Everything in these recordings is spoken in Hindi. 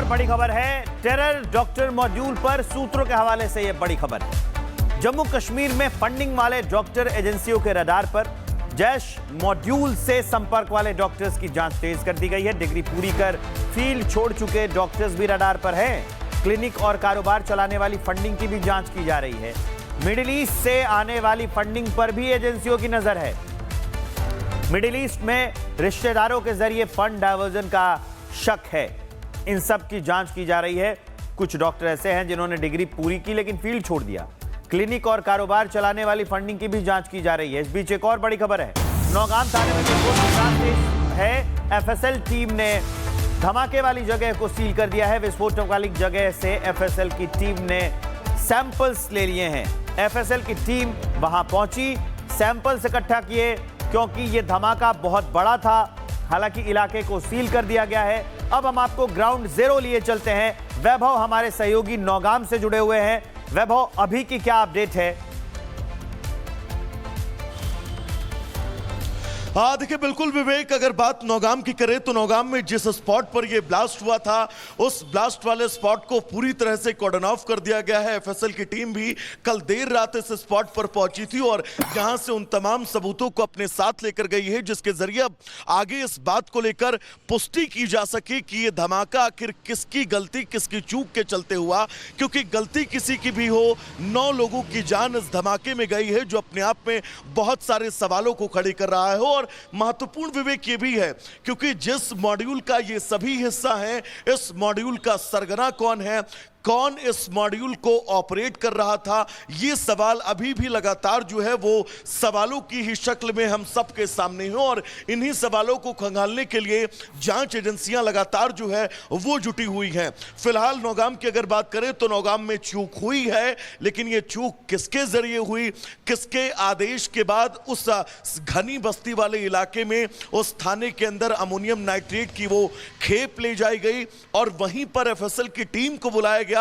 और बड़ी खबर है, टेरर डॉक्टर मॉड्यूल पर सूत्रों के हवाले से यह बड़ी खबर है। जम्मू कश्मीर में फंडिंग वाले डॉक्टर एजेंसियों के रडार पर जैश मॉड्यूल से संपर्क वाले डॉक्टर्स की जांच तेज कर दी गई है। डिग्री पूरी कर फील्ड छोड़ चुके डॉक्टर्स भी रडार पर हैं। क्लिनिक और कारोबार चलाने वाली फंडिंग की भी जांच की जा रही है। मिडिल ईस्ट से आने वाली फंडिंग पर भी एजेंसियों की नजर है। मिडिल ईस्ट में रिश्तेदारों के जरिए फंड डायवर्जन का शक है। इन सब की जांच की जा रही है। कुछ डॉक्टर ऐसे हैं जिन्होंने डिग्री पूरी की लेकिन फील्ड छोड़ दिया। क्लिनिक और कारोबार चलाने वाली फंडिंग की भी जांच की जा रही है। इस बीच एक और बड़ी खबर है, नौगाम थाने में विस्फोट है। एफएसएल टीम ने धमाके वाली जगह को सील कर दिया है। विस्फोट वाली जगह से एफएसएल की टीम ने सैंपल्स ले लिए हैं। एफएसएल की टीम वहां पहुंची, सैंपल्स इकट्ठा किए क्योंकि यह धमाका बहुत बड़ा था। हालांकि इलाके को सील कर दिया गया है। अब हम आपको ग्राउंड जीरो लिए चलते हैं। वैभव हमारे सहयोगी नौगाम से जुड़े हुए हैं। वैभव, अभी की क्या अपडेट है? हाँ देखिए, बिल्कुल विवेक, अगर बात नौगाम की करें तो नौगाम में जिस स्पॉट पर यह ब्लास्ट हुआ था उस ब्लास्ट वाले स्पॉट को पूरी तरह से कॉर्डन ऑफ कर दिया गया है। एफएसएल की टीम भी कल देर रात इस स्पॉट पर पहुंची थी और यहां से उन तमाम सबूतों को अपने साथ लेकर गई है जिसके जरिए अब आगे इस बात को लेकर पुष्टि की जा सके कि यह धमाका आखिर किसकी गलती, किसकी चूक के चलते हुआ। क्योंकि गलती किसी की भी हो, 9 लोगों की जान इस धमाके में गई है जो अपने आप में बहुत सारे सवालों को खड़े कर रहा है। और महत्वपूर्ण विवेक ये भी है क्योंकि जिस मॉड्यूल का ये सभी हिस्सा है, इस मॉड्यूल का सरगना कौन है, कौन इस मॉड्यूल को ऑपरेट कर रहा था, ये सवाल अभी भी लगातार जो है वो सवालों की ही शक्ल में हम सबके सामने हैं। और इन्हीं सवालों को खंगालने के लिए जांच एजेंसियां लगातार जो है वो जुटी हुई हैं। फिलहाल नौगाम की अगर बात करें तो नौगाम में चूक हुई है, लेकिन ये चूक किसके जरिए हुई, किसके आदेश के बाद उस घनी बस्ती वाले इलाके में उस थाने के अंदर अमोनियम नाइट्रेट की वो खेप ले जाई गई और वहीं पर एफएसएल की टीम को बुलाया गया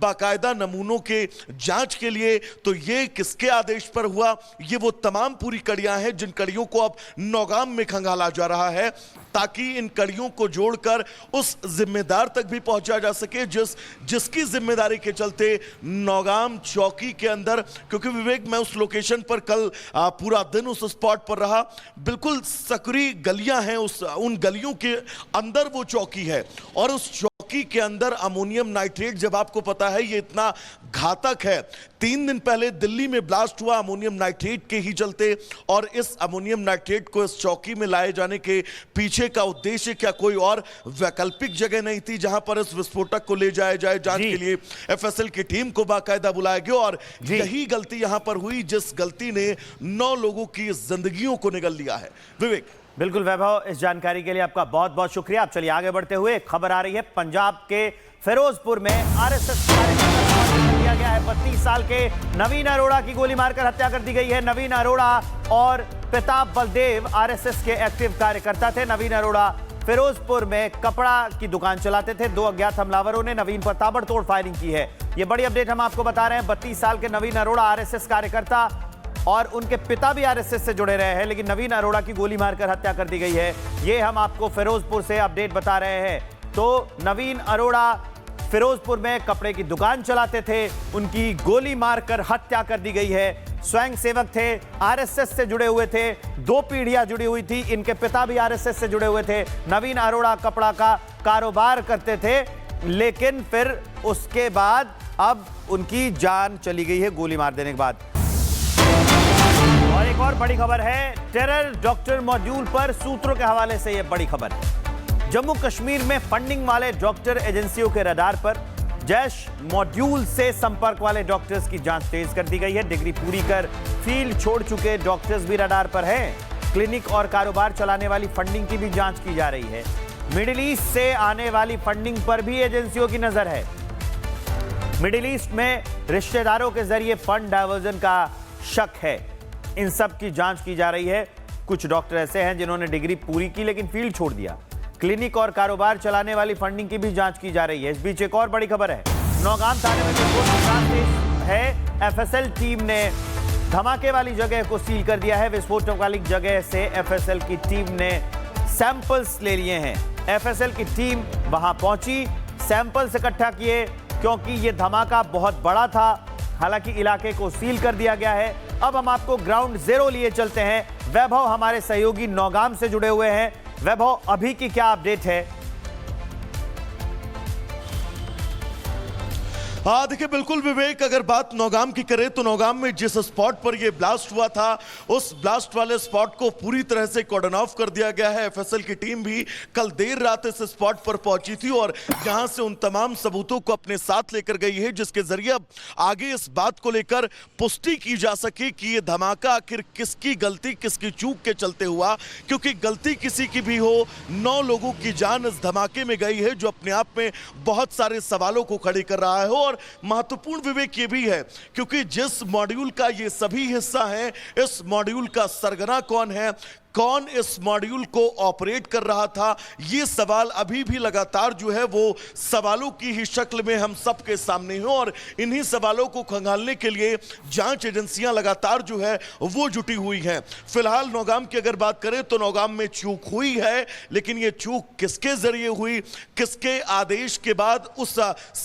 बाकायदा नमूनों के जांच के लिए। तो ये किसके आदेश पर हुआ, ये वो तमाम पूरी कड़ियां हैं जिन कड़ियों को अब नौगाम में खंगाला जा रहा है ताकि इन कड़ियों को जोड़कर उस जिम्मेदार तक भी पहुंचा जा सके जिसकी जिम्मेदारी के चलते नौगाम चौकी के अंदर, क्योंकि विवेक मैं उस लोकेशन पर कल पूरा दिन उस स्पॉट पर रहा, बिल्कुल सकरी गलियां हैं, उन गलियों के अंदर वो चौकी है और उस चौकी के अंदर अमोनियम नाइट्रेट, जब आपको पता है ये इतना घातक है, 3 दिन पहले दिल्ली में ब्लास्ट हुआ अमोनियम नाइट्रेट के ही चलते और इस अमोनियम नाइट्रेट को इस चौकी में लाए जाने के पीछे का उद्देश्य क्या कोई और वैकल्पिक जगह नहीं थी जहां पर इस विस्फोटक को ले जाया जाए जांच के लिए? एफएसएल की टीम को बाकायदा बुलाया गया और यही गलती यहां पर हुई जिस गलती ने 9 लोगों की जिंदगियों को निगल लिया है। विवेक, बिल्कुल वैभव, इस जानकारी के लिए आपका बहुत बहुत शुक्रिया। अब चलिए आगे बढ़ते हुए खबर आ रही है, पंजाब के फिरोजपुर में आरएसएस कार्यकर्ता किया गया है। 32 साल के नवीन अरोड़ा की गोली मारकर हत्या कर दी गई है। नवीन अरोड़ा और पिता बलदेव आरएसएस के एक्टिव कार्यकर्ता थे। नवीन अरोड़ा फिरोजपुर में कपड़ा की दुकान चलाते थे। 2 अज्ञात हमलावरों ने नवीन पर ताबड़तोड़ फायरिंग की है। यह बड़ी अपडेट हम आपको बता रहे हैं। 32 साल के नवीन अरोड़ा आरएसएस कार्यकर्ता और उनके पिता भी आरएसएस से जुड़े रहे हैं, लेकिन नवीन अरोड़ा की गोली मारकर हत्या कर दी गई है। यह हम आपको फिरोजपुर से अपडेट बता रहे हैं। तो नवीन अरोड़ा फिरोजपुर में कपड़े की दुकान चलाते थे, उनकी गोली मारकर हत्या कर दी गई है। स्वयं सेवक थे, आरएसएस से जुड़े हुए थे, 2 पीढ़ियां जुड़ी हुई थी। इनके पिता भी आरएसएस से जुड़े हुए थे। नवीन अरोड़ा कपड़ा का कारोबार करते थे, लेकिन फिर उसके बाद अब उनकी जान चली गई है गोली मार देने के बाद। और एक और बड़ी खबर है, टेरर डॉक्टर मॉड्यूल पर सूत्रों के हवाले से यह बड़ी खबर है। जम्मू कश्मीर में फंडिंग वाले डॉक्टर एजेंसियों के रडार पर जैश मॉड्यूल से संपर्क वाले डॉक्टर्स की जांच तेज कर दी गई है। डिग्री पूरी कर फील्ड छोड़ चुके डॉक्टर्स भी रडार पर हैं। क्लिनिक और कारोबार चलाने वाली फंडिंग की भी जांच की जा रही है। मिडिल ईस्ट से आने वाली फंडिंग पर भी एजेंसियों की नजर है। मिडिल ईस्ट में रिश्तेदारों के जरिए फंड डायवर्जन का शक है। इन सब की जांच की जा रही है। कुछ डॉक्टर ऐसे हैं जिन्होंने डिग्री पूरी की लेकिन फील्ड छोड़ दिया। क्लिनिक और कारोबार चलाने वाली फंडिंग की भी जांच की जा रही है। इस बीच एक और बड़ी खबर है, नौगाम थाने में विस्फोट है। एफएसएल टीम ने धमाके वाली जगह को सील कर दिया है। विस्फोट वाली जगह से एफएसएल की टीम ने सैंपल्स ले लिए हैं। एफएसएल की टीम वहां पहुंची, सैंपल्स इकट्ठा किए क्योंकि ये धमाका बहुत बड़ा था। हालांकि इलाके को सील कर दिया गया है। अब हम आपको ग्राउंड जीरो लिए चलते हैं। वैभव हमारे सहयोगी नौगाम से जुड़े हुए हैं। वैभव, अभी की क्या अपडेट है? हाँ देखिए, बिल्कुल विवेक, अगर बात नौगाम की करें तो नौगाम में जिस स्पॉट पर यह ब्लास्ट हुआ था उस ब्लास्ट वाले स्पॉट को पूरी तरह से कॉर्डन ऑफ कर दिया गया है। एफएसएल की टीम भी कल देर रात इस स्पॉट पर पहुंची थी और यहां से उन तमाम सबूतों को अपने साथ लेकर गई है, जिसके जरिए अब आगे इस बात को लेकर पुष्टि की जा सके कि यह धमाका आखिर किसकी गलती, किसकी चूक के चलते हुआ। क्योंकि गलती किसी की भी हो, 9 लोगों की जान इस धमाके में गई है, जो अपने आप में बहुत सारे सवालों को खड़े कर रहा है। और महत्वपूर्ण विवेक ये भी है क्योंकि जिस मॉड्यूल का ये सभी हिस्सा है, इस मॉड्यूल का सरगना कौन है, कौन इस मॉड्यूल को ऑपरेट कर रहा था, ये सवाल अभी भी लगातार जो है वो सवालों की ही शक्ल में हम सबके सामने है। और इन्हीं सवालों को खंगालने के लिए जांच एजेंसियां लगातार जो है वो जुटी हुई हैं। फिलहाल नौगाम की अगर बात करें तो नौगाम में चूक हुई है, लेकिन ये चूक किसके जरिए हुई, किसके आदेश के बाद उस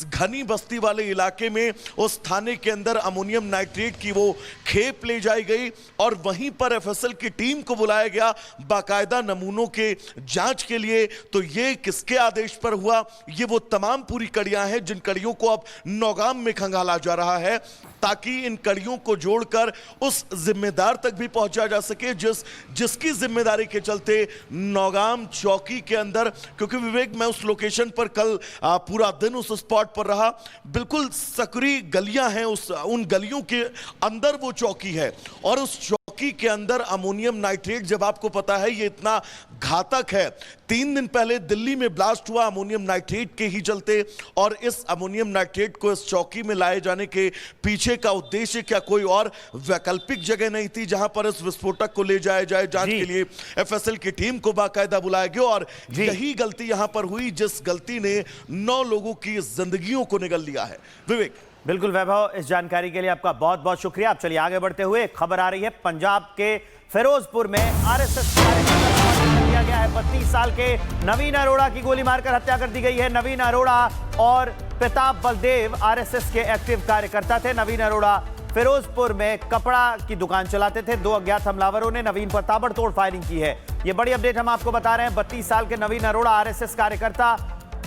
घनी बस्ती वाले इलाके में उस थाने के अंदर अमोनियम नाइट्रेट की वो खेप ले जाई गई और वहीं पर एफएसएल की टीम को बुलाया बाकायदा नमूनों के जांच के लिए, तो ये किसके आदेश पर हुआ, ये वो तमाम पूरी कड़ियां हैं जिन कड़ियों को अब नौगाम में खंगाला जा रहा है, ताकि इन कड़ियों को जोड़कर उस जिम्मेदार तक भी पहुंचा जा सके जिसकी जिम्मेदारी के चलते नौगाम चौकी के अंदर। क्योंकि विवेक, मैं उस लोकेशन पर कल पूरा दिन उस स्पॉट पर रहा, बिल्कुल सकरी गलियां हैं, उन गलियों के अंदर वो चौकी है और उस चौकी के अंदर अमोनियम नाइट्रेट, जब आपको पता है ये इतना घातक है, 3 दिन पहले दिल्ली में ब्लास्ट हुआ अमोनियम नाइट्रेट के ही चलते, और इस अमोनियम नाइट्रेट को इस चौकी में लाए जाने के पीछे का उद्देश्य क्या कोई और वैकल्पिक जगह नहीं थी जहां पर इस विस्फोटक को ले जाया जाए जांच के लिए? एफएसएल की टीम को बाकायदा बुलाया गया और यही गलती यहां पर हुई जिस गलती ने 9 लोगों की जिंदगियों को निगल लिया है। विवेक, बिल्कुल वैभव, इस जानकारी के लिए आपका बहुत बहुत शुक्रिया। आप चलिए आगे बढ़ते हुए, खबर आ रही है पंजाब के फिरोजपुर में आरएसएस कार्यकर्ता को दिया गया है। 32 साल के नवीन अरोड़ा की गोली मारकर हत्या कर दी गई है। नवीन अरोड़ा और पिता बलदेव आरएसएस के एक्टिव कार्यकर्ता थे। नवीन अरोड़ा फिरोजपुर में कपड़ा की दुकान चलाते थे। 2 अज्ञात हमलावरों ने नवीन पर ताबड़तोड़ फायरिंग की है। ये बड़ी अपडेट हम आपको बता रहे हैं। 32 साल के नवीन अरोड़ा आरएसएस कार्यकर्ता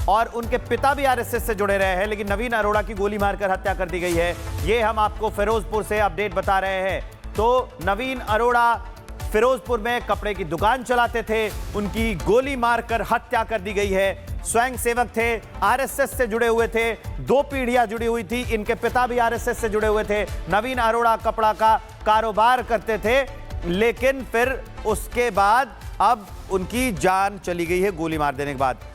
और उनके पिता भी आरएसएस से जुड़े रहे हैं, लेकिन नवीन अरोड़ा की गोली मारकर हत्या कर दी गई है। ये हम आपको फिरोजपुर से अपडेट बता रहे हैं। तो नवीन अरोड़ा फिरोजपुर में कपड़े की दुकान चलाते थे, उनकी गोली मारकर हत्या कर दी गई है। स्वयं सेवक थे, आरएसएस से जुड़े हुए थे, 2 पीढ़ियां जुड़ी हुई थी, इनके पिता भी आरएसएस से जुड़े हुए थे। नवीन अरोड़ा कपड़ा का कारोबार करते थे, लेकिन फिर उसके बाद अब उनकी जान चली गई है गोली मार देने के बाद।